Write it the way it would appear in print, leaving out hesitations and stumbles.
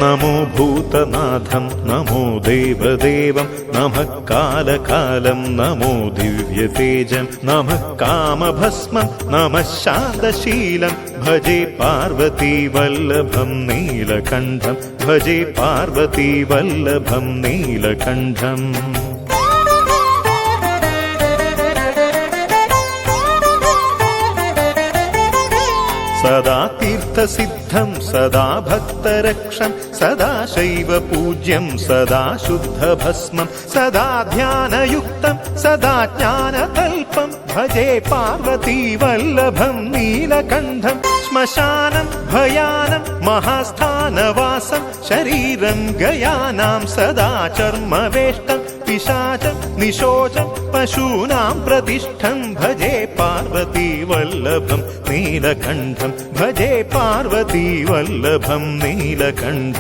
നമോ ഭൂതനാഥം നമോ ദേവദേവം നമഃ കാലകാലം നമോ ദിവ്യതേജം നമഃ കാമഭസ്മം നമഃ ശാന്തശീലം ഭജേ പാർവതീവല്ലഭം നീലകണ്ഠം ഭജേ പാർവതീവല്ലഭം നീലകണ്ഠം സദാ തീർത്ഥസിദ്ധം സദാ ഭക്തരക്ഷം സദാ ശൈവ പൂജ്യം സദാ ശുദ്ധഭസ്മം സദാ ധ്യാനയുക്തം സദാ ജ്ഞാനകൽപം ഭജേ പാർവതീവല്ലഭം നീലകണ്ഠം ശ്മശാനം ഭയാനം മഹാസ്ഥാനവാസം ശരീരം ഗയാനാം സദാ ചർമ്മവേഷ്ടം പിശാചം നിശോചം പശൂനാം പ്രതിഷ്ഠം ഭജേ പാർവതീവല്ലഭം നീലകണ്ഠം ഭജേ പാർവതീവല്ലഭം നീലകണ്ഠം